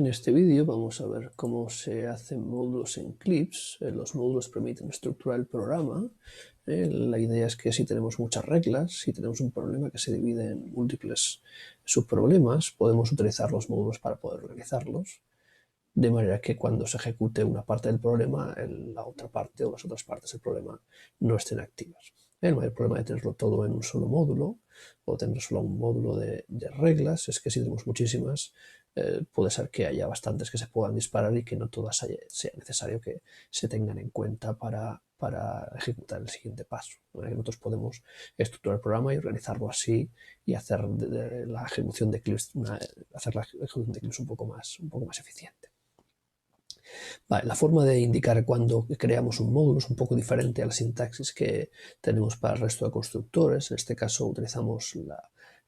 En este vídeo vamos a ver cómo se hacen módulos en Eclipse. Los módulos permiten estructurar el programa. La idea es que si tenemos muchas reglas, si tenemos un problema que se divide en múltiples subproblemas, podemos utilizar los módulos para poder organizarlos, de manera que cuando se ejecute una parte del problema, la otra parte o las otras partes del problema no estén activas. El mayor problema de tenerlo todo en un solo módulo o tener solo un módulo de reglas es que si tenemos muchísimas, puede ser que haya bastantes que se puedan disparar y que no todas sea necesario que se tengan en cuenta para ejecutar el siguiente paso. De manera que nosotros podemos estructurar el programa y organizarlo así y hacer la ejecución de Eclipse, un poco más eficiente. Vale, la forma de indicar cuando creamos un módulo es un poco diferente a la sintaxis que tenemos para el resto de constructores. En este caso utilizamos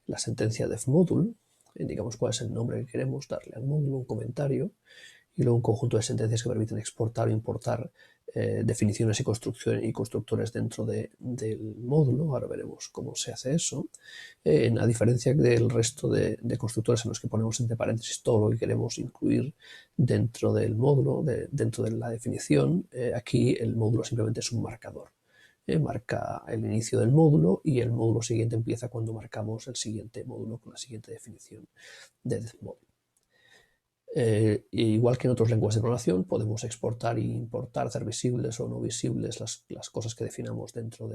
la sentencia defmodule, indicamos cuál es el nombre que queremos darle al módulo, un comentario, y luego un conjunto de sentencias que permiten exportar o importar definiciones y constructores dentro del módulo. Ahora veremos cómo se hace eso. A diferencia del resto de constructores en los que ponemos entre paréntesis todo lo que queremos incluir dentro del módulo, dentro de la definición, aquí el módulo simplemente es un marcador. Marca el inicio del módulo y el módulo siguiente empieza cuando marcamos el siguiente módulo con la siguiente definición de defmodule. Igual que en otros lenguajes de programación, podemos exportar e importar, hacer visibles o no visibles las cosas que definamos dentro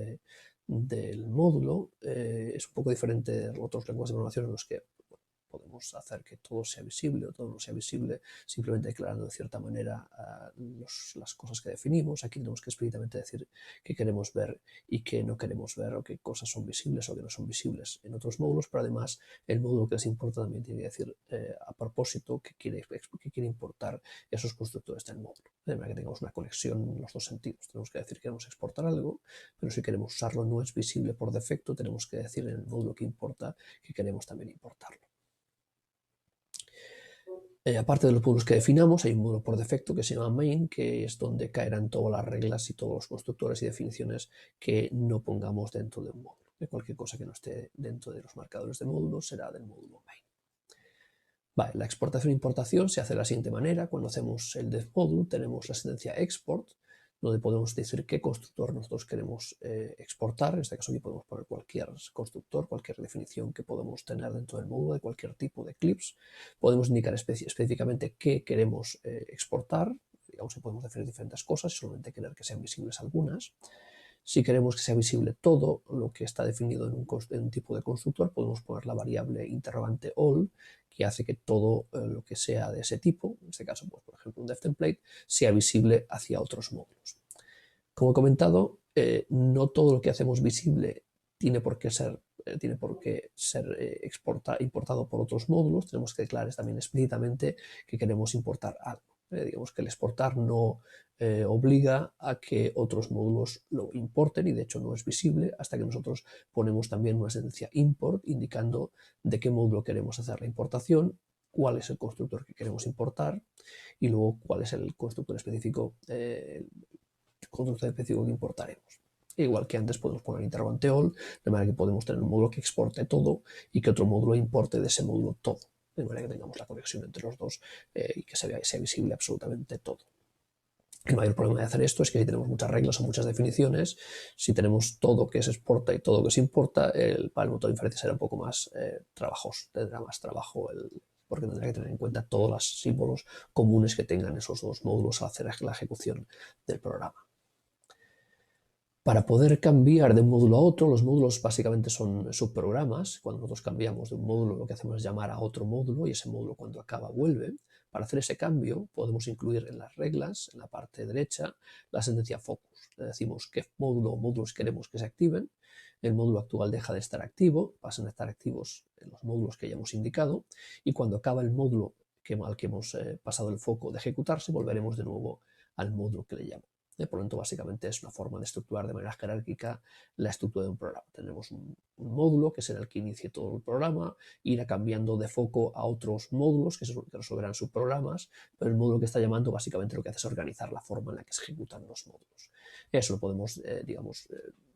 del módulo. Es un poco diferente de otros lenguajes de programación en los que podemos hacer que todo sea visible o todo no sea visible, simplemente declarando de cierta manera las cosas que definimos. Aquí tenemos que explícitamente decir qué queremos ver y qué no queremos ver, o qué cosas son visibles o qué no son visibles en otros módulos, pero además el módulo que les importa también tiene que decir a propósito qué quiere importar esos constructores del módulo, de manera que tengamos una conexión en los dos sentidos. Tenemos que decir que queremos exportar algo, pero si queremos usarlo no es visible por defecto, tenemos que decir en el módulo que importa que queremos también importarlo. Aparte de los módulos que definamos, hay un módulo por defecto que se llama main, que es donde caerán todas las reglas y todos los constructores y definiciones que no pongamos dentro de un módulo. Cualquier cosa que no esté dentro de los marcadores de módulos será del módulo main. Vale, la exportación e importación se hace de la siguiente manera. Cuando hacemos el defmodule tenemos la sentencia export, donde podemos decir qué constructor nosotros queremos exportar. En este caso aquí podemos poner cualquier constructor, cualquier definición que podemos tener dentro del módulo de cualquier tipo de Eclipse. Podemos indicar específicamente qué queremos exportar. Digamos que podemos definir diferentes cosas y solamente querer que sean visibles algunas. Si queremos que sea visible todo lo que está definido en un tipo de constructor, podemos poner la variable interrogante all, que hace que todo lo que sea de ese tipo, en este caso, pues, por ejemplo, un deftemplate, sea visible hacia otros módulos. Como he comentado, no todo lo que hacemos visible tiene por qué ser importado por otros módulos. Tenemos que declarar también explícitamente que queremos importar algo. Digamos que el exportar no obliga a que otros módulos lo importen, y de hecho no es visible hasta que nosotros ponemos también una sentencia import indicando de qué módulo queremos hacer la importación, cuál es el constructor que queremos importar y luego cuál es el constructor específico que importaremos. Igual que antes podemos poner interrogante all, de manera que podemos tener un módulo que exporte todo y que otro módulo importe de ese módulo todo, de manera que tengamos la conexión entre los dos y que sea visible absolutamente todo. El mayor problema de hacer esto es que si tenemos muchas reglas o muchas definiciones, si tenemos todo que se exporta y todo que se importa, para el motor de inferencia será un poco más trabajoso, tendrá más trabajo porque tendrá que tener en cuenta todos los símbolos comunes que tengan esos dos módulos al hacer la ejecución del programa. Para poder cambiar de un módulo a otro, los módulos básicamente son subprogramas. Cuando nosotros cambiamos de un módulo, lo que hacemos es llamar a otro módulo y ese módulo cuando acaba vuelve. Para hacer ese cambio podemos incluir en las reglas, en la parte derecha, la sentencia focus. Le decimos qué módulo o módulos queremos que se activen. El módulo actual deja de estar activo, pasan a estar activos en los módulos que hayamos indicado, y cuando acaba el módulo al que hemos pasado el foco de ejecutarse, volveremos de nuevo al módulo que le llamo. Por lo tanto, básicamente es una forma de estructurar de manera jerárquica la estructura de un programa. Tenemos un módulo que será el que inicie todo el programa, irá cambiando de foco a otros módulos que resolverán subprogramas, pero el módulo que está llamando básicamente lo que hace es organizar la forma en la que se ejecutan los módulos. Eso lo podemos,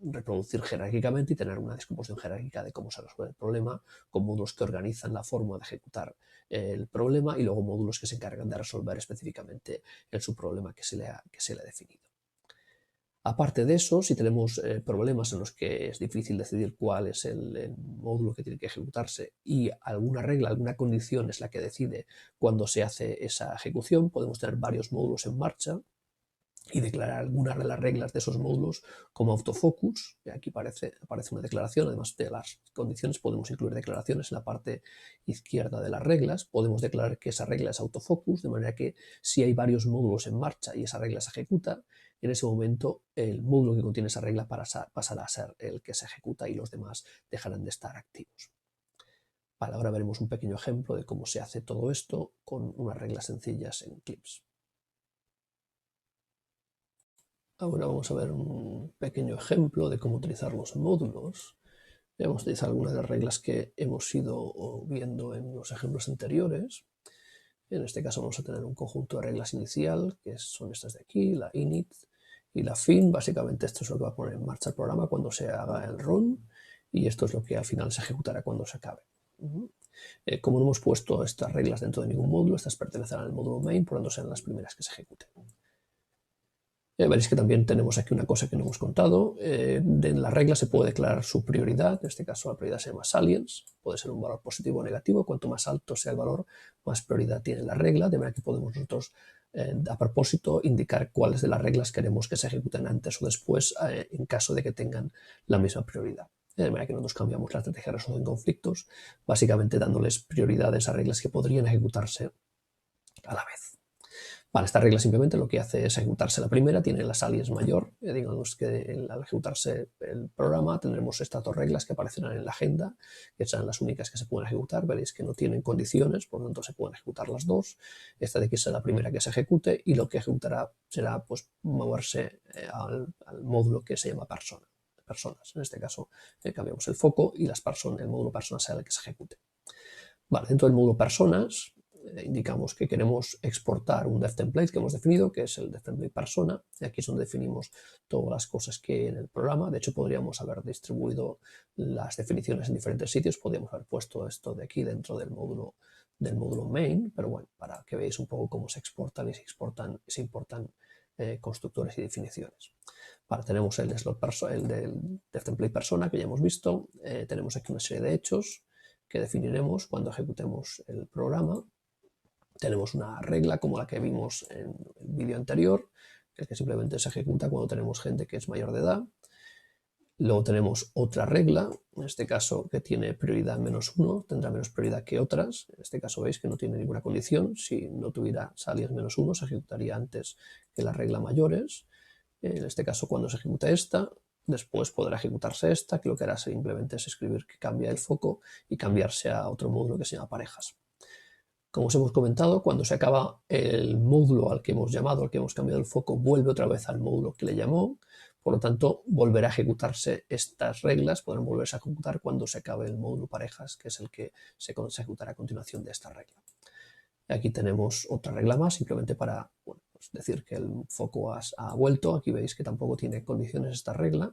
reproducir jerárquicamente y tener una descomposición jerárquica de cómo se resuelve el problema, con módulos que organizan la forma de ejecutar el problema y luego módulos que se encargan de resolver específicamente el subproblema que se le ha definido. Aparte de eso, si tenemos problemas en los que es difícil decidir cuál es el módulo que tiene que ejecutarse y alguna regla, alguna condición es la que decide cuándo se hace esa ejecución, podemos tener varios módulos en marcha y declarar algunas de las reglas de esos módulos como autofocus. Aquí aparece una declaración, además de las condiciones podemos incluir declaraciones en la parte izquierda de las reglas. Podemos declarar que esa regla es autofocus, de manera que si hay varios módulos en marcha y esa regla se ejecuta, en ese momento el módulo que contiene esa regla pasará a ser el que se ejecuta y los demás dejarán de estar activos. Vale, ahora veremos un pequeño ejemplo de cómo se hace todo esto con unas reglas sencillas en Eclipse. Ahora vamos a ver un pequeño ejemplo de cómo utilizar los módulos. Vamos a utilizar algunas de las reglas que hemos ido viendo en los ejemplos anteriores. En este caso vamos a tener un conjunto de reglas inicial, que son estas de aquí, la init y la fin. Básicamente esto es lo que va a poner en marcha el programa cuando se haga el run, y esto es lo que al final se ejecutará cuando se acabe. Como no hemos puesto estas reglas dentro de ningún módulo, estas pertenecerán al módulo main, por lo tanto serán las primeras que se ejecuten. Veréis que también tenemos aquí una cosa que no hemos contado. En la regla se puede declarar su prioridad. En este caso la prioridad se llama salience. Puede ser un valor positivo o negativo. Cuanto más alto sea el valor, más prioridad tiene la regla. De manera que podemos nosotros, a propósito, indicar cuáles de las reglas queremos que se ejecuten antes o después en caso de que tengan la misma prioridad. De manera que nosotros cambiamos la estrategia de resolución de conflictos, básicamente dándoles prioridades a reglas que podrían ejecutarse a la vez. Vale, esta regla simplemente lo que hace es ejecutarse la primera, tiene la salience mayor. Digamos que al ejecutarse el programa tendremos estas dos reglas que aparecerán en la agenda, que serán las únicas que se pueden ejecutar. Veréis que no tienen condiciones, por lo tanto se pueden ejecutar las dos. Esta de aquí será la primera que se ejecute y lo que ejecutará será pues, moverse al módulo que se llama personas. En este caso cambiamos el foco y el módulo personas será el que se ejecute. Vale, dentro del módulo personas indicamos que queremos exportar un devtemplate que hemos definido, que es el devtemplate persona. Y aquí es donde definimos todas las cosas que hay en el programa. De hecho, podríamos haber distribuido las definiciones en diferentes sitios. Podríamos haber puesto esto de aquí dentro del módulo main, pero bueno, para que veáis un poco cómo se exportan y se importan constructores y definiciones. Vale, tenemos el del devtemplate persona que ya hemos visto. Tenemos aquí una serie de hechos que definiremos cuando ejecutemos el programa. Tenemos una regla como la que vimos en el vídeo anterior, que es que simplemente se ejecuta cuando tenemos gente que es mayor de edad. Luego tenemos otra regla, en este caso que tiene prioridad -1, tendrá menos prioridad que otras. En este caso veis que no tiene ninguna condición. Si no tuviera salience -1, se ejecutaría antes que la regla mayores. En este caso, cuando se ejecuta esta, después podrá ejecutarse esta, que lo que hará simplemente es escribir que cambia el foco y cambiarse a otro módulo que se llama parejas. Como os hemos comentado, cuando se acaba el módulo al que hemos llamado, al que hemos cambiado el foco, vuelve otra vez al módulo que le llamó. Por lo tanto, volverá a ejecutarse estas reglas, podrán volverse a ejecutar cuando se acabe el módulo parejas, que es el que se ejecutará a continuación de esta regla. Aquí tenemos otra regla más, simplemente para pues decir que el foco ha vuelto. Aquí veis que tampoco tiene condiciones esta regla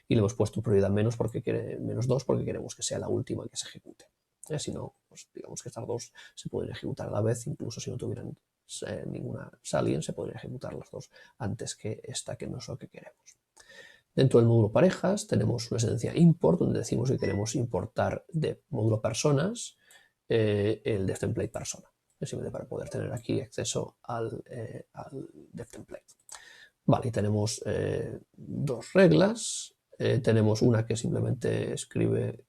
y le hemos puesto prioridad -2 porque queremos que sea la última que se ejecute. Si no, pues digamos que estas dos se pueden ejecutar a la vez, incluso si no tuvieran ninguna salience, se podrían ejecutar las dos antes que esta, que no es lo que queremos. Dentro del módulo parejas tenemos una sentencia import, donde decimos que queremos importar de módulo personas el devtemplate persona, simplemente para poder tener aquí acceso al devtemplate. Vale, y tenemos dos reglas. Tenemos una que simplemente escribe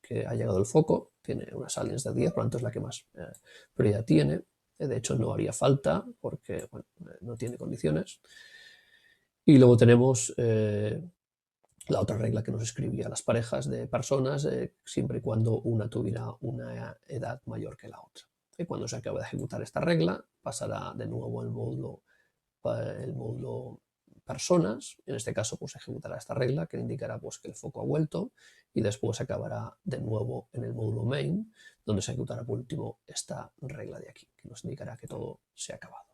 que ha llegado el foco, tiene una salience de 10, por lo tanto es la que más prioridad tiene. De hecho, no haría falta porque bueno, no tiene condiciones. Y luego tenemos la otra regla que nos escribía las parejas de personas, siempre y cuando una tuviera una edad mayor que la otra. Y cuando se acabe de ejecutar esta regla, pasará de nuevo el módulo personas. En este caso, pues ejecutará esta regla que indicará pues, que el foco ha vuelto y después acabará de nuevo en el módulo main, donde se ejecutará por último esta regla de aquí, que nos indicará que todo se ha acabado.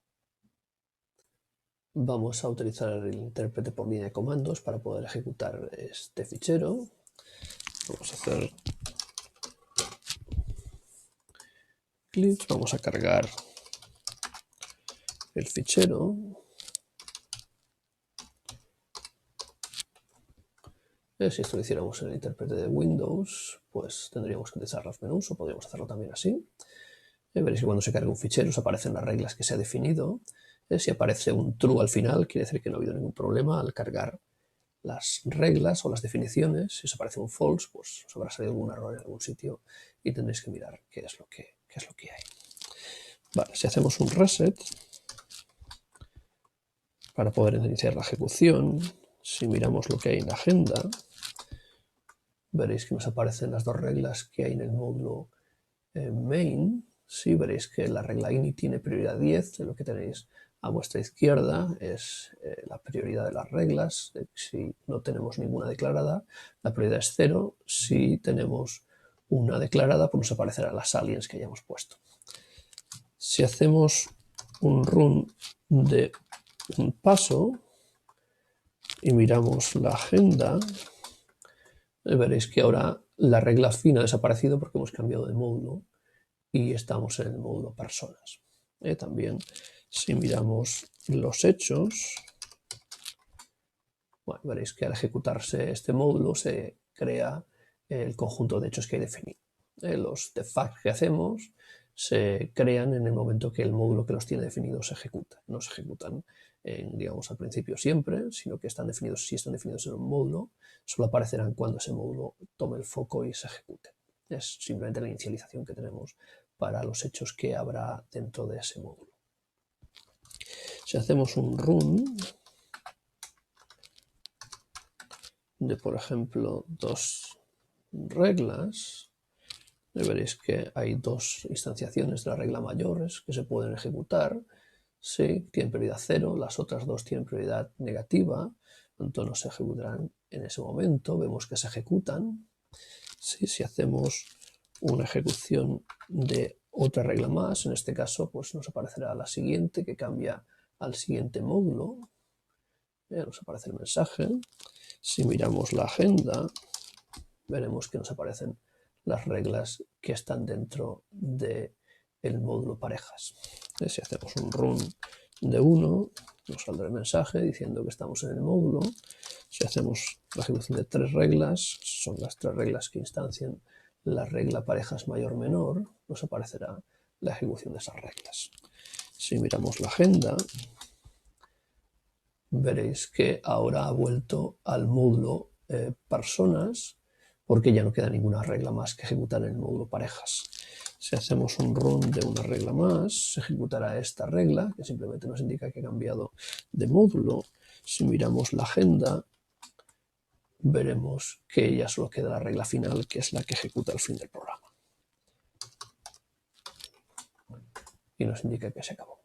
Vamos a utilizar el intérprete por línea de comandos para poder ejecutar este fichero. Vamos a hacer clips, vamos a cargar el fichero. Si esto lo hiciéramos en el intérprete de Windows, pues tendríamos que utilizar los menús, o podríamos hacerlo también así. Veréis que cuando se carga un fichero os aparecen las reglas que se ha definido. Si aparece un true al final, quiere decir que no ha habido ningún problema al cargar las reglas o las definiciones. Si os aparece un false, pues os habrá salido algún error en algún sitio y tendréis que mirar qué es lo que hay. Vale, si hacemos un reset para poder iniciar la ejecución, si miramos lo que hay en la agenda, veréis que nos aparecen las dos reglas que hay en el módulo main. Sí, veréis que la regla init tiene prioridad 10, lo que tenéis a vuestra izquierda es la prioridad de las reglas. Si no tenemos ninguna declarada, la prioridad es 0. Si tenemos una declarada, pues nos aparecerán las aliens que hayamos puesto. Si hacemos un run de un paso y miramos la agenda, veréis que ahora la regla fin ha desaparecido porque hemos cambiado de módulo y estamos en el módulo personas. También si miramos los hechos, bueno, veréis que al ejecutarse este módulo se crea el conjunto de hechos que hay definido. Los defacts que hacemos se crean en el momento que el módulo que los tiene definidos se ejecuta. No se ejecutan, digamos, al principio siempre, sino que están definidos, si están definidos en un módulo, solo aparecerán cuando ese módulo tome el foco y se ejecute. Es simplemente la inicialización que tenemos para los hechos que habrá dentro de ese módulo. Si hacemos un run de, por ejemplo, dos reglas, veréis que hay dos instanciaciones de las reglas mayores que se pueden ejecutar. Sí, tienen prioridad 0, las otras dos tienen prioridad negativa, entonces no se ejecutarán en ese momento. Vemos que se ejecutan. Sí, si hacemos una ejecución de otra regla más, en este caso pues nos aparecerá la siguiente que cambia al siguiente módulo. Nos aparece el mensaje. Si miramos la agenda, veremos que nos aparecen las reglas que están dentro del módulo parejas. Si hacemos un run de 1, nos saldrá el mensaje diciendo que estamos en el módulo. Si hacemos la ejecución de 3 reglas, son las 3 reglas que instancian la regla parejas mayor-menor, nos aparecerá la ejecución de esas reglas. Si miramos la agenda, veréis que ahora ha vuelto al módulo personas, porque ya no queda ninguna regla más que ejecutar en el módulo parejas. Si hacemos un run de una regla más, se ejecutará esta regla, que simplemente nos indica que ha cambiado de módulo. Si miramos la agenda, veremos que ya solo queda la regla final, que es la que ejecuta al fin del programa. Y nos indica que se acabó.